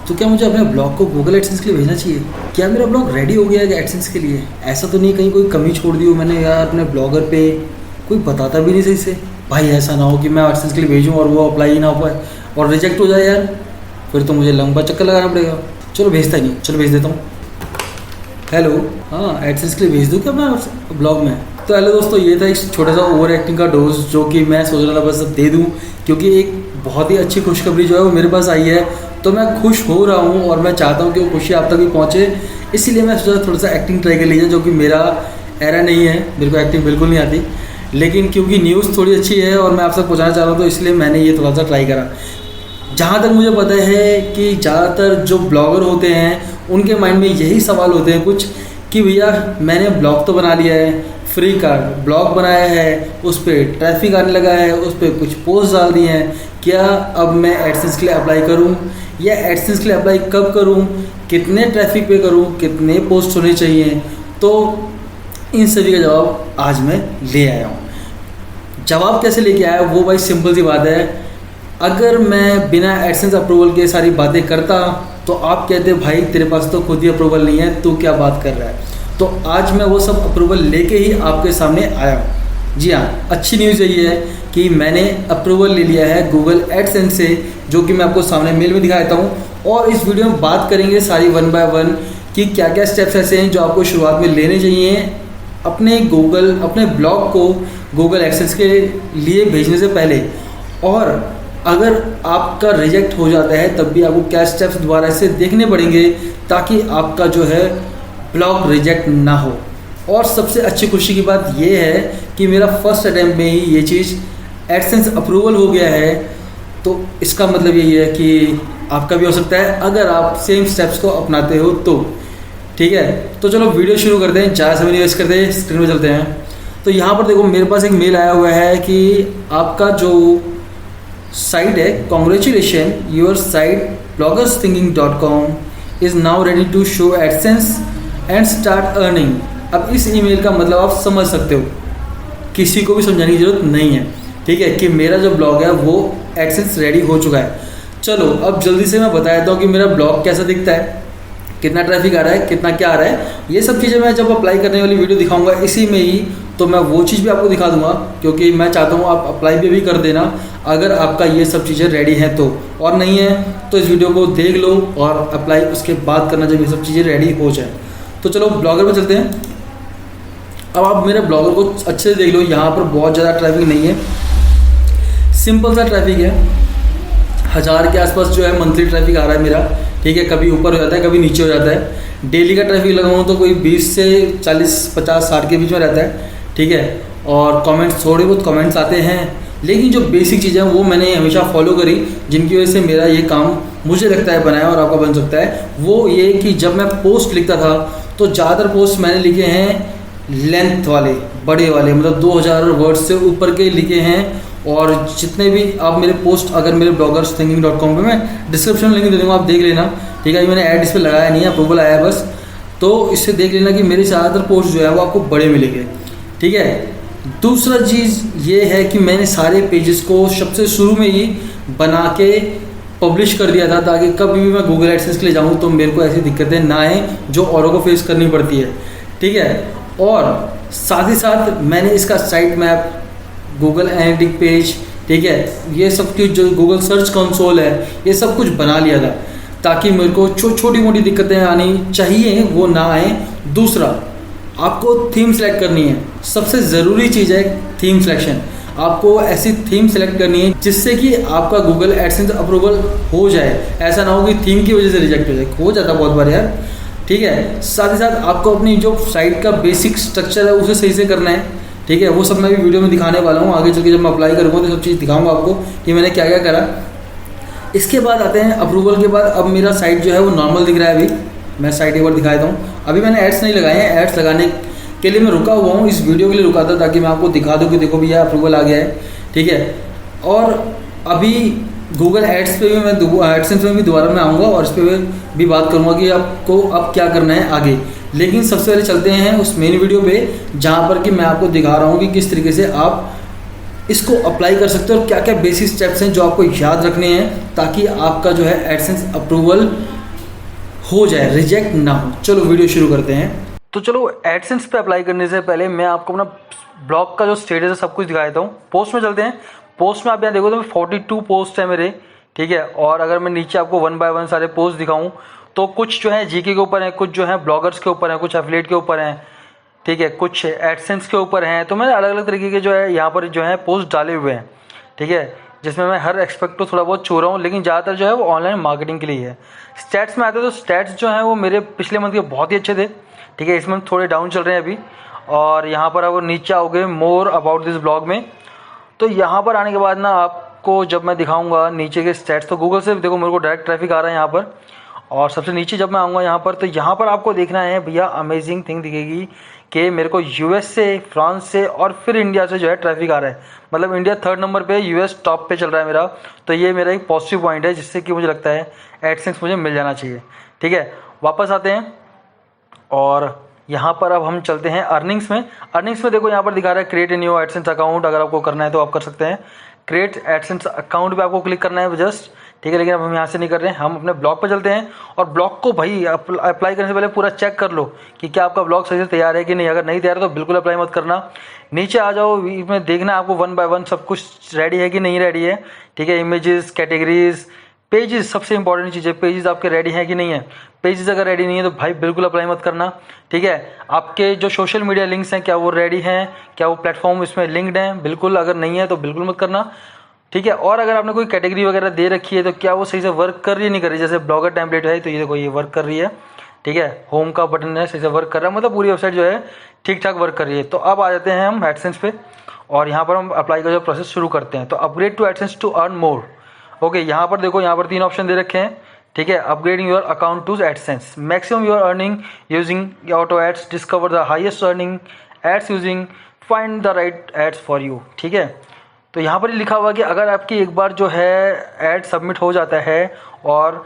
तो क्या मुझे अपने ब्लॉग को गूगल एडसेंस के लिए भेजना चाहिए? क्या मेरा ब्लॉग रेडी हो गया है एडसेंस के लिए? ऐसा तो नहीं कहीं कोई कमी छोड़ दी हो मैंने यार अपने ब्लॉगर पे, कोई बताता भी नहीं सही से। भाई ऐसा ना हो कि मैं एडसेंस के लिए भेजूँ और वो अप्लाई ही ना हो पाए और रिजेक्ट हो जाए यार, फिर तो मुझे लंबा चक्कर लगाना पड़ेगा। चलो भेजता ही नहीं, चलो भेज देता हूँ। हेलो, हाँ एडसेंस के लिए भेज दूँ क्या मैं ब्लॉग में? तो हेलो दोस्तों, ये था एक छोटा सा ओवर एक्टिंग का डोज जो कि मैं सोच रहा था बस दे दूँ, क्योंकि एक बहुत ही अच्छी खुशखबरी जो है वो मेरे पास आई है। तो मैं खुश हो रहा हूँ और मैं चाहता हूँ कि वो खुशी आप तक भी पहुँचे, इसीलिए मैं सोचा थोड़ा सा एक्टिंग ट्राई कर लीजिए, जो कि मेरा एरा नहीं है, मेरे को एक्टिंग बिल्कुल नहीं आती। लेकिन क्योंकि न्यूज़ थोड़ी अच्छी है और मैं आप तक पहुँचाना चाह रहा हूँ, तो इसलिए मैंने ये थोड़ा सा ट्राई करा। जहाँ तक मुझे पता है कि ज़्यादातर जो ब्लॉगर होते हैं उनके माइंड में यही सवाल होते हैं कुछ कि भैया मैंने ब्लॉग तो बना लिया है, फ्री का ब्लॉग बनाया है, उस पर ट्रैफिक आने लगा है, उस पर कुछ पोस्ट डाल दिए हैं, क्या अब मैं एडसेंस के लिए अप्लाई करूं या एडसेंस के लिए अप्लाई कब करूं, कितने ट्रैफिक पे करूं, कितने पोस्ट होने चाहिए? तो इन सभी का जवाब आज मैं ले आया हूं। जवाब कैसे लेके आया वो भाई सिंपल सी बात है। अगर मैं बिना एडसेंस अप्रूवल के सारी बातें करता तो आप कहते भाई तेरे पास तो खुद ही अप्रूवल नहीं है, तू क्या बात कर रहा है। तो आज मैं वो सब अप्रूवल लेके ही आपके सामने आया हूँ। जी हाँ, अच्छी न्यूज़ यही है कि मैंने अप्रूवल ले लिया है गूगल एडसेंस से, जो कि मैं आपको सामने मेल में दिखा देता हूँ। और इस वीडियो में बात करेंगे सारी 1 बाय 1 कि क्या क्या स्टेप्स ऐसे हैं जो आपको शुरुआत में लेने चाहिए अपने ब्लॉग को गूगल एडसेंस के लिए भेजने से पहले। और अगर आपका रिजेक्ट हो जाता है तब भी आपको क्या स्टेप्स दोबारा से देखने पड़ेंगे ताकि आपका जो है ब्लॉग रिजेक्ट ना हो। और सबसे अच्छी खुशी की बात यह है कि मेरा फर्स्ट अटैम्प्ट में ही ये चीज़ एडसेंस अप्रूवल हो गया है। तो इसका मतलब यही है कि आपका भी हो सकता है अगर आप सेम स्टेप्स को अपनाते हो तो। ठीक है, तो चलो वीडियो शुरू करते हैं, ज़्यादा समय नहीं वेस्ट करते, स्क्रीन में चलते हैं। तो यहाँ पर देखो मेरे पास एक मेल आया हुआ है कि आपका जो साइट है, congratulation your site bloggersthinking.com is now ready to show AdSense and start earning. अब इस ईमेल का मतलब आप समझ सकते हो, किसी को भी समझाने की ज़रूरत नहीं है। ठीक है, कि मेरा जो ब्लॉग है वो एडसेंस रेडी हो चुका है। चलो अब जल्दी से मैं बता देता हूँ कि मेरा ब्लॉग कैसा दिखता है, कितना ट्रैफिक आ रहा है, कितना क्या आ रहा है। ये सब चीज़ें मैं जब अप्लाई करने वाली वीडियो दिखाऊंगा इसी में ही, तो मैं वो चीज़ भी आपको दिखा दूंगा, क्योंकि मैं चाहता हूँ आप अप्लाई भी कर देना अगर आपका ये सब चीज़ें रेडी हैं तो। और नहीं है तो इस वीडियो को देख लो और अप्लाई उसके बाद करना जब ये सब चीज़ें रेडी हो जाए। तो चलो ब्लॉगर पे चलते हैं। अब आप मेरे ब्लॉगर को अच्छे से देख लो, यहाँ पर बहुत ज़्यादा ट्रैफिक नहीं है, सिंपल सा ट्रैफिक है। 1000 के आसपास जो है मंथली ट्रैफिक आ रहा है मेरा। ठीक है, कभी ऊपर हो जाता है, कभी नीचे हो जाता है। डेली का ट्रैफिक लगाऊँ तो कोई 20 से 40, 50, 60 के बीच में रहता है। ठीक है, और कमेंट्स थोड़े बहुत कमेंट्स आते हैं, लेकिन जो बेसिक चीज़ें हैं वो मैंने हमेशा फॉलो करी, जिनकी वजह से मेरा ये काम मुझे लगता है बनाया और आपका बन सकता है। वो ये कि जब मैं पोस्ट लिखता था तो ज़्यादातर पोस्ट मैंने लिखे हैं लेंथ वाले, बड़े वाले, मतलब 2000 वर्ड्स से ऊपर के लिखे हैं। और जितने भी आप मेरे पोस्ट अगर मेरे bloggersthinking.com पे मैं डिस्क्रिप्शन लिंक दे दूँगा, आप देख लेना। ठीक है, मैंने ऐड इस पर लगाया नहीं है, अप्रूवल आया है बस, तो इससे देख लेना कि मेरे ज़्यादातर पोस्ट जो है वो आपको बड़े मिलेंगे। ठीक है, दूसरा चीज़ ये है कि मैंने सारे पेजेस को सबसे शुरू में ही बना के पब्लिश कर दिया था, ताकि कभी भी मैं गूगल एडसेंस के लिए जाऊँ तो मेरे को ऐसी दिक्कतें ना आए जो औरों को फेस करनी पड़ती है। ठीक है, और साथ ही साथ मैंने इसका site map, Google analytic page, ठीक है, ये सब कुछ जो गूगल सर्च कंसोल है ये सब कुछ बना लिया था, ताकि मेरे को छोटी मोटी दिक्कतें आनी चाहिए वो ना आए। दूसरा, आपको थीम सेलेक्ट करनी है, सबसे ज़रूरी चीज़ है थीम सिलेक्शन। आपको ऐसी थीम सेलेक्ट करनी है जिससे कि आपका गूगल एडसेंस अप्रूवल हो जाए। ऐसा ना हो कि थीम की वजह से रिजेक्ट हो जाए, हो जाता बहुत बार यार। ठीक है, साथ ही साथ आपको अपनी जो साइट का बेसिक स्ट्रक्चर है उसे सही से करना है। ठीक है, वो सब मैं भी वीडियो में दिखाने वाला हूँ, आगे चल के जब मैं अप्लाई करूँगा तो सब चीज़ दिखाऊंगा आपको कि मैंने क्या क्या करा। इसके बाद आते हैं अप्रूवल के बाद। अब मेरा साइट जो है वो नॉर्मल दिख रहा है। अभी मैं साइट एक बार दिखा देता हूँ। अभी मैंने एड्स नहीं लगाए हैं, एड्स लगाने के लिए मैं रुका हुआ हूँ, इस वीडियो के लिए रुका था ताकि मैं आपको दिखा दूँ कि देखो भैया अप्रूवल आ गया है। ठीक है, और अभी गूगल एड्स पे भी मैं एडसेंस में भी दोबारा मैं आऊँगा और इस पर भी बात करूँगा कि आपको अब क्या करना है आगे। लेकिन सबसे पहले चलते हैं उस मेन वीडियो पे जहाँ पर कि मैं आपको दिखा रहा हूँ कि किस तरीके से आप इसको अप्लाई कर सकते हो और क्या क्या बेसिक स्टेप्स हैं जो आपको याद रखने हैं ताकि आपका जो है एडसेंस अप्रूवल हो जाए, रिजेक्ट ना हो। चलो वीडियो शुरू करते हैं। तो चलो एडसेंस पे अप्लाई करने से पहले मैं आपको अपना ब्लॉग का जो स्टेटस है सब कुछ दिखा देता हूँ। पोस्ट में चलते हैं। पोस्ट में आप यहाँ देखो तो 42 पोस्ट है मेरे, ठीक है। और अगर मैं नीचे आपको 1 बाय 1 सारे पोस्ट दिखाऊँ तो कुछ जो है जीके के ऊपर है, कुछ जो है ब्लॉगर्स के ऊपर है, कुछ एफिलिएट के ऊपर हैं, ठीक है, कुछ एडसेंस के ऊपर हैं। तो मैंने अलग अलग तरीके के जो है यहाँ पर जो है पोस्ट डाले हुए हैं, ठीक है, जिसमें मैं हर एक्सपेक्ट को थोड़ा बहुत छू रहा हूँ, लेकिन ज़्यादातर जो है वो ऑनलाइन मार्केटिंग के लिए है। स्टैट्स में आते तो स्टैट्स जो हैं वो मेरे पिछले मंथ के बहुत ही अच्छे थे, ठीक है। इस मंथ थोड़े डाउन चल रहे हैं अभी। और यहाँ पर अगर नीचे आओगे मोर अबाउट दिस ब्लॉग में, तो यहाँ पर आने के बाद ना आपको जब मैं दिखाऊंगा नीचे के स्टैट्स, तो गूगल से देखो मेरे को डायरेक्ट ट्रैफिक आ रहा है यहाँ पर। और सबसे नीचे जब मैं आऊँगा यहाँ पर, तो यहाँ पर आपको देखना है भैया, अमेजिंग थिंग दिखेगी कि मेरे को यूएस से, फ्रांस से और फिर इंडिया से जो है ट्रैफिक आ रहा है। मतलब इंडिया 3rd नंबर पे, यूएस टॉप पे चल रहा है मेरा। तो ये मेरा एक पॉजिटिव पॉइंट है, जिससे कि मुझे लगता है एडसेंस मुझे मिल जाना चाहिए, ठीक है। वापस आते हैं और यहाँ पर अब हम चलते हैं अर्निंग्स में। अर्निंग्स में देखो यहाँ पर दिखा रहा है create a new AdSense account. अगर आपको करना है तो आप कर सकते हैं। क्रिएट एडसेंस अकाउंट पे आपको क्लिक करना है जस्ट, ठीक है। लेकिन अब हम यहाँ से नहीं कर रहे हैं, हम अपने ब्लॉग पर चलते हैं। और ब्लॉग को भाई अप्लाई करने से पहले पूरा चेक कर लो कि क्या आपका ब्लॉग सही से तैयार है कि नहीं। अगर नहीं तैयार है तो बिल्कुल अप्लाई मत करना। नीचे आ जाओ, इसमें देखना है आपको 1 बाय 1 सब कुछ रेडी है कि नहीं रेडी है, ठीक है। इमेजेस, कैटेगरीज, पेजेस, सबसे इंपॉर्टेंट चीज़ है, पेजेस आपके रेडी हैं कि नहीं है। पेजेस अगर रेडी नहीं है तो भाई बिल्कुल अप्लाई मत करना, ठीक है। आपके जो सोशल मीडिया लिंक्स हैं क्या वो रेडी हैं, क्या वो प्लेटफॉर्म इसमें लिंक्ड हैं, बिल्कुल। अगर नहीं है तो बिल्कुल मत करना, ठीक है। और अगर आपने कोई कैटेगरी वगैरह दे रखी है तो क्या वो सही से वर्क कर रही है नहीं कर रही। जैसे ब्लॉगर टेम्पलेट है तो ये देखो ये वर्क कर रही है, ठीक है। होम का बटन है, सही से वर्क कर रहा है, मतलब पूरी वेबसाइट जो है ठीक ठाक वर्क कर रही है। तो अब आ जाते हैं हम एडसेंस पे और यहाँ पर हम अप्लाई का जो प्रोसेस शुरू करते हैं। तो upgrade to AdSense to earn more, okay. यहाँ पर देखो, यहाँ पर 3 ऑप्शन दे रखे हैं, ठीक है। Upgrading your account to AdSense, maximum your earning using auto ads, discover the highest earning ads using, find the right ads for you, ठीक है। तो यहाँ पर लिखा हुआ कि अगर आपकी एक बार जो है ऐड सबमिट हो जाता है और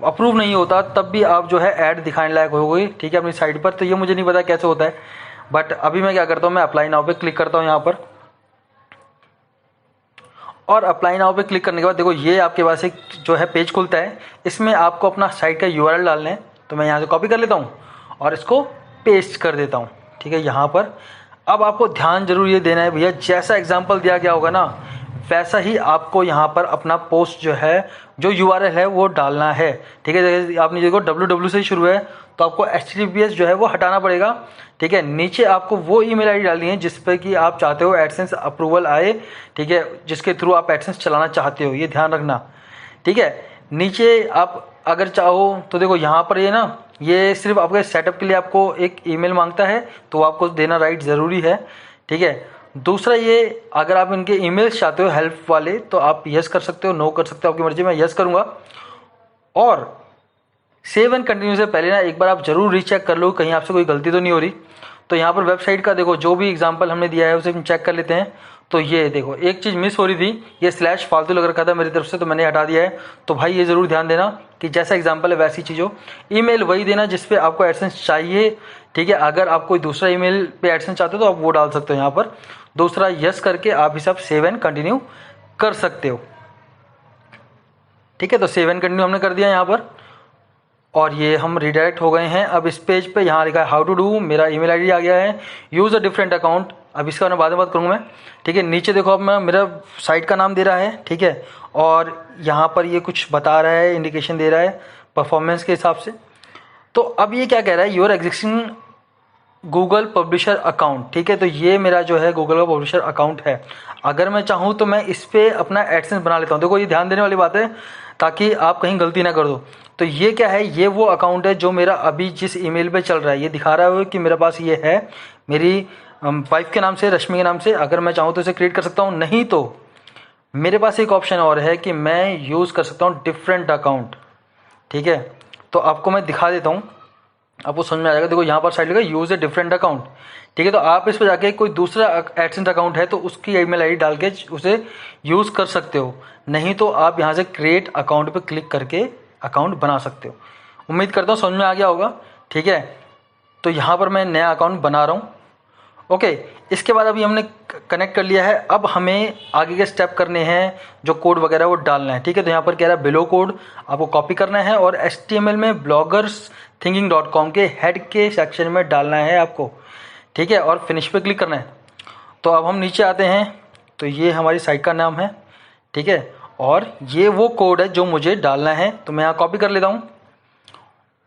अप्रूव नहीं होता, तब भी आप जो है ऐड दिखाने लायक हो गई, ठीक है, अपनी साइट पर। तो ये मुझे नहीं पता कैसे होता है, बट अभी मैं क्या करता हूँ, मैं अप्लाई नाउ पे क्लिक करता हूँ यहाँ पर। और अप्लाई नाउ पे क्लिक करने के बाद देखो ये आपके पास एक जो है पेज खुलता है। इसमें आपको अपना साइट का यूआरएल डालना है। तो मैं यहाँ से कॉपी कर लेता हूँ और इसको पेस्ट कर देता हूँ, ठीक है, यहाँ पर। अब आपको ध्यान जरूर ये देना है भैया, जैसा एग्जाम्पल दिया गया होगा ना वैसा ही आपको यहाँ पर अपना पोस्ट जो है, जो यूआरएल है वो डालना है, ठीक है। जैसे आपने देखो www से ही शुरू है तो आपको HTTPS जो है वो हटाना पड़ेगा, ठीक है। नीचे आपको वो ईमेल आईडी डालनी है जिस पे कि आप चाहते हो एडसेंस अप्रूवल आए, ठीक है, जिसके थ्रू आप एडसेंस चलाना चाहते हो, ये ध्यान रखना, ठीक है। नीचे आप अगर चाहो तो देखो यहाँ पर ये ना, ये सिर्फ आपके सेटअप के लिए आपको एक ईमेल मांगता है तो आपको देना राइट ज़रूरी है, ठीक है। दूसरा ये, अगर आप इनके ईमेल्स चाहते हो हेल्प वाले तो आप यस कर सकते हो, नो कर सकते हो, आपकी मर्जी। मैं यस करूँगा। और सेव एंड कंटिन्यू से पहले ना एक बार आप जरूर रीचेक कर लो कहीं आपसे कोई गलती तो नहीं हो रही। तो यहाँ पर वेबसाइट का देखो जो भी एग्जांपल हमने दिया है उसे हम चेक कर लेते हैं। तो ये देखो एक चीज़ मिस हो रही थी, ये स्लैश फालतू लग रखा था मेरी तरफ से, तो मैंने हटा दिया है। तो भाई ये ज़रूर ध्यान देना कि जैसा एग्जाम्पल है वैसी चीज़ हो। ईमेल वही देना जिस पे आपको एडसेंस चाहिए, ठीक है। अगर आप कोई दूसरा ईमेल पे एडसेंस चाहते हो तो आप वो डाल सकते हो यहाँ पर। दूसरा यस करके आप इसे सेव एंड कंटिन्यू कर सकते हो, ठीक है। तो सेव एंड कंटिन्यू हमने कर दिया यहाँ पर और ये हम रिडायरेक्ट हो गए हैं। अब इस पेज पे यहाँ लिखा है हाउ टू डू, मेरा ईमेल आईडी आ गया है। यूज़ अ डिफरेंट अकाउंट, अब इसका मैं बाद में बात करूँगा मैं, ठीक है। नीचे देखो अब मैं मेरा साइट का नाम दे रहा है, ठीक है। और यहाँ पर ये कुछ बता रहा है, इंडिकेशन दे रहा है परफॉर्मेंस के हिसाब से। तो अब ये क्या कह रहा है, your existing Google publisher account, ठीक है। तो ये मेरा जो है गूगल का पब्लिशर अकाउंट है। अगर मैं चाहूँ तो मैं इस पर अपना एडसेंस बना लेता हूँ। देखो ये ध्यान देने वाली बात है ताकि आप कहीं गलती ना कर दो। तो ये क्या है, ये वो अकाउंट है जो मेरा अभी जिस ईमेल पे चल रहा है। ये दिखा रहा है कि मेरे पास ये है, मेरी वाइफ के नाम से, रश्मि के नाम से। अगर मैं चाहूँ तो इसे क्रिएट कर सकता हूँ, नहीं तो मेरे पास एक ऑप्शन और है कि मैं यूज़ कर सकता हूँ डिफरेंट अकाउंट, ठीक है। तो आपको मैं दिखा देता हूँ, आपको समझ में आ जाएगा। देखो यहाँ पर साइड लगा यूज़ ए डिफरेंट अकाउंट, ठीक है। तो आप इस पर जाके कोई दूसरा एडसेंस अकाउंट है तो उसकी ईमेल आईडी डाल के उसे यूज़ कर सकते हो। नहीं तो आप यहाँ से क्रिएट अकाउंट पे क्लिक करके अकाउंट बना सकते हो। उम्मीद करता हूँ समझ में आ गया होगा, ठीक है। तो यहाँ पर मैं नया अकाउंट बना रहा हूँ, ओके, इसके बाद अभी हमने कनेक्ट कर लिया है। अब हमें आगे के स्टेप करने हैं, जो कोड वगैरह वो डालना है। ठीक है, तो यहाँ पर कह रहा है बिलो कोड आपको कॉपी करना है और HTML में bloggersthinking.com के हेड के सेक्शन में डालना है आपको। ठीक है, और फिनिश पे क्लिक करना है। तो अब हम नीचे आते हैं, तो ये हमारी साइट का नाम है। ठीक है, और ये वो कोड है जो मुझे डालना है, तो मैं यहाँ कॉपी कर लेता हूँ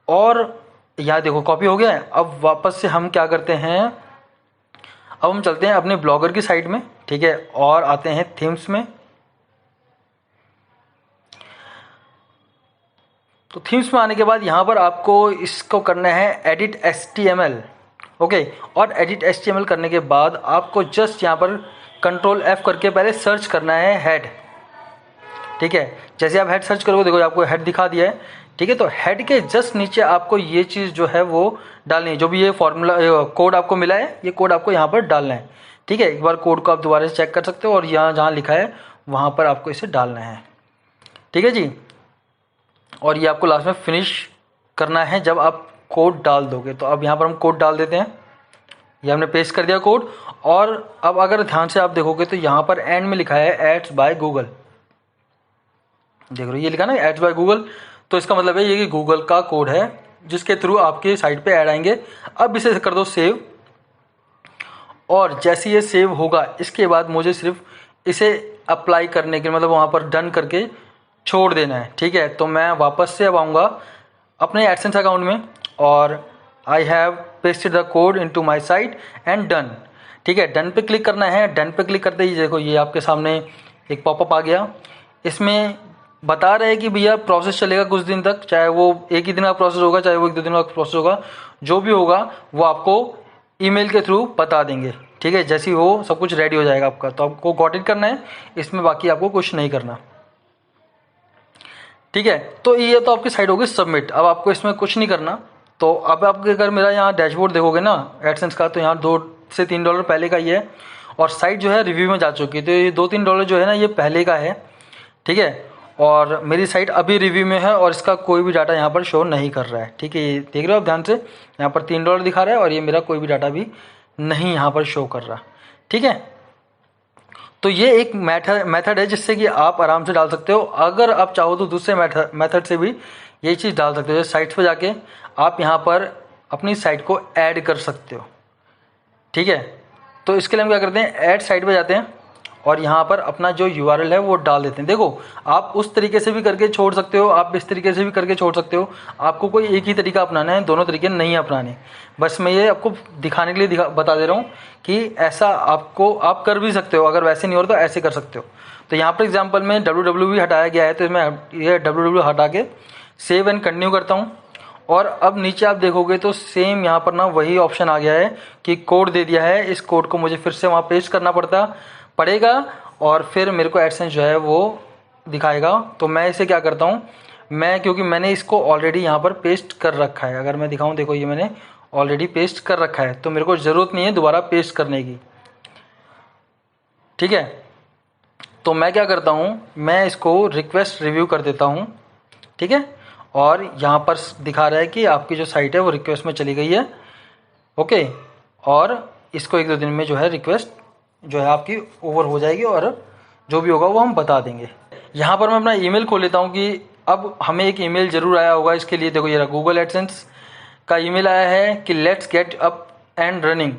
और यहाँ देखो कॉपी हो गया है। अब वापस से हम क्या करते हैं, अब हम चलते हैं अपने ब्लॉगर की साइट में। ठीक है, और आते हैं थीम्स में। तो थीम्स में आने के बाद यहाँ पर आपको इसको करना है एडिट HTML। ओके, और एडिट HTML करने के बाद आपको जस्ट यहाँ पर Ctrl F करके पहले सर्च करना है हेड। ठीक है, जैसे आप हेड सर्च करोगे देखो आपको हेड दिखा दिया है। ठीक है, तो हेड के जस्ट नीचे आपको ये चीज़ जो है वो डालनी है, जो भी ये फॉर्मूला कोड आपको मिला है, ये कोड आपको यहाँ पर डालना है। ठीक है, एक बार कोड को आप दोबारा से चेक कर सकते हो और यहाँ जहाँ लिखा है वहाँ पर आपको इसे डालना है। ठीक है जी, और ये आपको लास्ट में फिनिश करना है जब आप कोड डाल दोगे। तो अब यहाँ पर हम कोड डाल देते हैं, ये हमने पेस्ट कर दिया कोड। और अब अगर ध्यान से आप देखोगे तो यहाँ पर एंड में लिखा है एड्स बाय गूगल। देख रहे हो ये लिखा ना एड्स बाय गूगल, तो इसका मतलब है ये कि गूगल का कोड है जिसके थ्रू आपके साइट पे ऐड आएंगे। अब इसे कर दो सेव, और जैसे ये सेव होगा इसके बाद मुझे सिर्फ इसे अप्लाई करने के मतलब वहाँ पर डन करके छोड़ देना है। ठीक है, तो मैं वापस से अब आऊँगा अपने एडसेंस अकाउंट में और I have pasted the code into my site and done. ठीक है, डन पे क्लिक करना है। डन पे क्लिक करते ही देखो ये आपके सामने एक पॉपअप आ गया। इसमें बता रहे हैं कि भैया प्रोसेस चलेगा कुछ दिन तक, चाहे वो एक ही दिन का प्रोसेस होगा, चाहे वो 1-2 दिन का प्रोसेस होगा, जो भी होगा वो आपको ईमेल के थ्रू बता देंगे। ठीक है, जैसे ही हो सब कुछ रेडी हो जाएगा आपका, तो आपको गॉट इट करना है, इसमें बाकी आपको कुछ नहीं करना। ठीक है, तो ये तो आपकी साइट होगी सबमिट। अब आपको इसमें कुछ नहीं करना। तो अब आपके अगर मेरा यहाँ डैशबोर्ड देखोगे ना एडसेंस का, तो यहाँ $2 से $3 पहले का ही है और साइट जो है रिव्यू में जा चुकी है। तो ये $2-3 जो है ना ये पहले का है। ठीक है, और मेरी साइट अभी रिव्यू में है और इसका कोई भी डाटा यहाँ पर शो नहीं कर रहा है। ठीक है, ये देख रहे हो आप ध्यान से, यहाँ पर $3 दिखा रहा है और ये मेरा कोई भी डाटा भी नहीं यहाँ पर शो कर रहा। ठीक है, तो ये एक मेथड है जिससे कि आप आराम से डाल सकते हो। अगर आप चाहो तो दूसरे मेथड से भी ये चीज़ डाल सकते हो। साइट्स पे जाके आप यहाँ पर अपनी साइट को ऐड कर सकते हो। ठीक है, तो इसके लिए हम क्या करते हैं, ऐड साइट पे जाते हैं और यहाँ पर अपना जो URL है वो डाल देते हैं। देखो आप उस तरीके से भी करके छोड़ सकते हो, आप इस तरीके से भी करके छोड़ सकते हो। आपको कोई एक ही तरीका अपनाना है, दोनों तरीके नहीं अपनाने। बस मैं ये आपको दिखाने के लिए बता दे रहा हूँ कि ऐसा आप कर भी सकते हो। अगर वैसे नहीं हो रहा तो ऐसे कर सकते हो। तो यहाँ पर एग्जाम्पल में www हटाया गया है, तो मैं ये www हटा के सेव एंड कंटिन्यू करता हूँ। और अब नीचे आप देखोगे तो सेम यहाँ पर ना वही ऑप्शन आ गया है कि कोड दे दिया है। इस कोड को मुझे फिर से वहाँ पेस्ट करना पड़ेगा और फिर मेरे को एडसेंस जो है वो दिखाएगा। तो मैं इसे क्या करता हूँ, क्योंकि मैंने इसको ऑलरेडी यहाँ पर पेस्ट कर रखा है। अगर मैं दिखाऊँ, देखो ये मैंने ऑलरेडी पेस्ट कर रखा है, तो मेरे को ज़रूरत नहीं है दोबारा पेस्ट करने की। ठीक है, तो मैं क्या करता हूँ, मैं इसको रिक्वेस्ट रिव्यू कर देता हूँ। ठीक है, और यहाँ पर दिखा रहा है कि आपकी जो साइट है वो रिक्वेस्ट में चली गई है। ओके, और इसको 1-2 दिन में जो है रिक्वेस्ट जो है आपकी ओवर हो जाएगी और जो भी होगा वो हम बता देंगे। यहाँ पर मैं अपना ईमेल खोल लेता हूँ कि अब हमें एक ईमेल ज़रूर आया होगा इसके लिए। देखो ये रहा, गूगल एडसेंस का ईमेल आया है कि let's get up and running.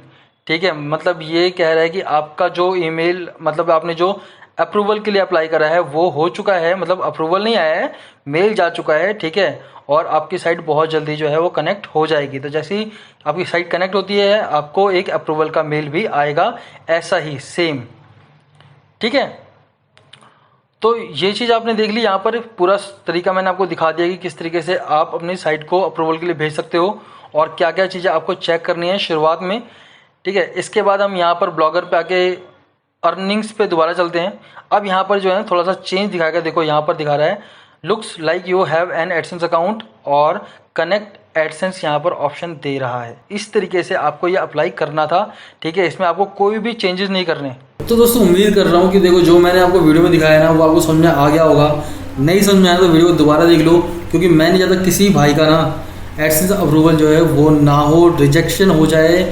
ठीक है, मतलब ये कह रहा है कि आपका जो ईमेल मतलब आपने जो अप्रूवल के लिए अप्लाई करा है वो हो चुका है, मतलब अप्रूवल नहीं आया है, मेल जा चुका है। ठीक है, और आपकी साइट बहुत जल्दी जो है वो कनेक्ट हो जाएगी। तो जैसे ही आपकी साइट कनेक्ट होती है आपको एक अप्रूवल का मेल भी आएगा, ऐसा ही सेम। ठीक है, तो ये चीज़ आपने देख ली। यहाँ पर पूरा तरीका मैंने आपको दिखा दिया कि किस तरीके से आप अपनी साइट को अप्रूवल के लिए भेज सकते हो और क्या क्या चीज़ें आपको चेक करनी है शुरुआत में। ठीक है, इसके बाद हम यहाँ पर ब्लॉगर पे आके अर्निंग्स पे दोबारा चलते हैं। अब यहाँ पर जो है थोड़ा सा चेंज दिखाएगा। देखो यहाँ पर दिखा रहा है looks like you have an AdSense account और कनेक्ट एडसेंस यहाँ पर ऑप्शन दे रहा है। इस तरीके से आपको ये अप्लाई करना था। ठीक है, इसमें आपको कोई भी चेंजेस नहीं करने। तो दोस्तों उम्मीद कर रहा हूँ कि देखो जो मैंने आपको वीडियो में दिखाया ना वो आपको समझ में आ गया होगा। नहीं समझ में आया तो वीडियो को दोबारा देख लो, क्योंकि मैं नहीं चाहता किसी भाई का ना एडसेंस अप्रूवल जो है वो ना हो, रिजेक्शन हो जाए,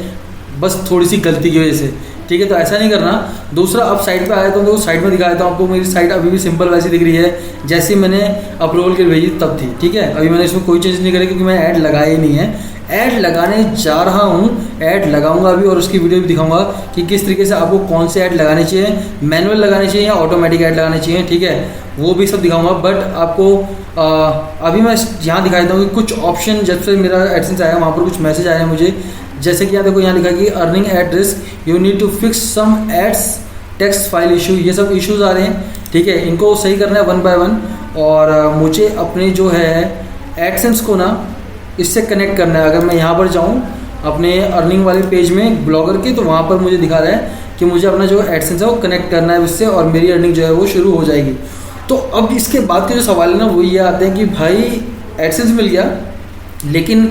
बस थोड़ी सी गलती की वजह से, ठीक है। तो ऐसा नहीं करना। दूसरा, अब साइट पे आया तो देखो साइट में दिखा देता हूँ आपको। मेरी साइट अभी भी सिंपल वैसी दिख रही है जैसी मैंने अप्रूवल के भेजी तब थी, ठीक है। अभी मैंने इसमें कोई चेंज नहीं करी क्योंकि मैं ऐड लगाया ही नहीं है। ऐड लगाने जा रहा हूँ, ऐड लगाऊंगा अभी और उसकी वीडियो भी दिखाऊंगा कि किस तरीके से आपको कौन से ऐड लगाने चाहिए, मैनुअल लगाने चाहिए या ऑटोमेटिक ऐड लगाने चाहिए, ठीक है। वो भी सब दिखाऊंगा। बट आपको अभी मैं यहाँ दिखा देता हूँ कि कुछ ऑप्शन, जब से मेरा एडसेंस आया वहाँ पर कुछ मैसेज आया है मुझे, जैसे कि यहाँ देखो, यहाँ लिखा कि earning at risk, you need to fix some ads text file issue. ये सब इश्यूज आ रहे हैं, ठीक है। इनको सही करना है 1 बाय 1। और मुझे अपने जो है एडसेंस को ना इससे कनेक्ट करना है। अगर मैं यहाँ पर जाऊँ अपने अर्निंग वाले पेज में ब्लॉगर के, तो वहाँ पर मुझे दिखा रहा है कि मुझे अपना जो एडसेंस है वो कनेक्ट करना है इससे, और मेरी अर्निंग जो है वो शुरू हो जाएगी। तो अब इसके बाद के जो सवाल है ना वो ये आते हैं कि भाई एडसेंस मिल गया, लेकिन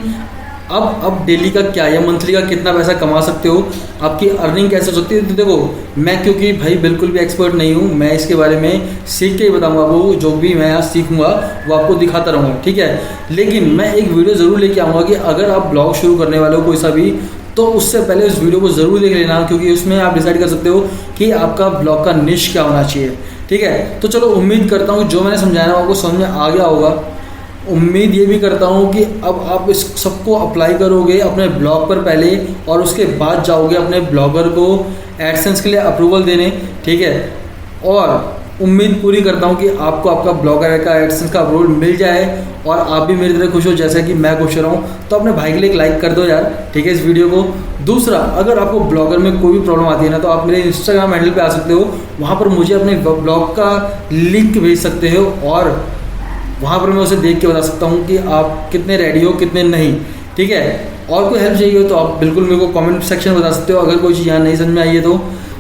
अब डेली का क्या या मंथली का कितना पैसा कमा सकते हो, आपकी अर्निंग कैसे हो सकती है। तो देखो, मैं क्योंकि भाई बिल्कुल भी एक्सपर्ट नहीं हूँ, मैं इसके बारे में सीख के ही बताऊँगा। वो जो भी मैं आज सीखूँगा वो आपको दिखाता रहूँगा, ठीक है। लेकिन मैं एक वीडियो ज़रूर लेके आऊँगा कि अगर आप ब्लॉग शुरू करने वाले हो कोई सा भी, तो उससे पहले उस वीडियो को ज़रूर देख लेना, क्योंकि उसमें आप डिसाइड कर सकते हो कि आपका ब्लॉग का निश क्या होना चाहिए, ठीक है। तो चलो, उम्मीद करता हूँ जो मैंने समझाया आपको समझ में आ गया होगा। उम्मीद ये भी करता हूँ कि अब आप इस सबको अप्लाई करोगे अपने ब्लॉग पर पहले, और उसके बाद जाओगे अपने ब्लॉगर को एडसेंस के लिए अप्रूवल देने, ठीक है। और उम्मीद पूरी करता हूँ कि आपको आपका ब्लॉगर का एडसेंस का अप्रूवल मिल जाए और आप भी मेरी तरह खुश हो जैसा कि मैं खुश रहा हूँ। तो अपने भाई के लिए एक लाइक कर दो यार, ठीक है, इस वीडियो को। दूसरा, अगर आपको ब्लॉगर में कोई भी प्रॉब्लम आती है ना, तो आप मेरे इंस्टाग्राम हैंडल पे आ सकते हो, वहाँ पर मुझे अपने ब्लॉग का लिंक भेज सकते हो, और वहाँ पर मैं उसे देख के बता सकता हूँ कि आप कितने रेडी हो कितने नहीं, ठीक है। और कोई हेल्प चाहिए हो तो आप बिल्कुल मेरे को कमेंट सेक्शन में बता सकते हो, अगर कोई चीज़ यहाँ नहीं समझ में आई है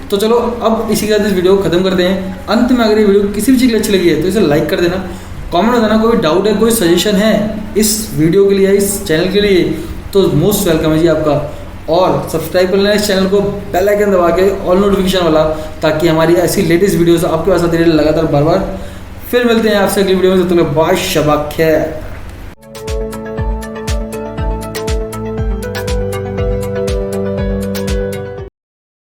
तो चलो अब इसी के साथ इस वीडियो को खत्म करते हैं। अंत में अगर ये वीडियो किसी भी चीज़ के लिए अच्छी लगी है तो इसे लाइक कर देना, कमेंट बताना कोई डाउट है, कोई सजेशन है इस वीडियो के लिए, इस चैनल के लिए, तो मोस्ट वेलकम है जी आपका। और सब्सक्राइब कर लेना इस चैनल को, बेल आइकन दबा के ऑल नोटिफिकेशन वाला, ताकि हमारी ऐसी लेटेस्ट वीडियोस आपके पास आती रहे लगातार बार बार। फिर मिलते हैं आपसे अगली वीडियो में, तब तक बाय, शबा खैर।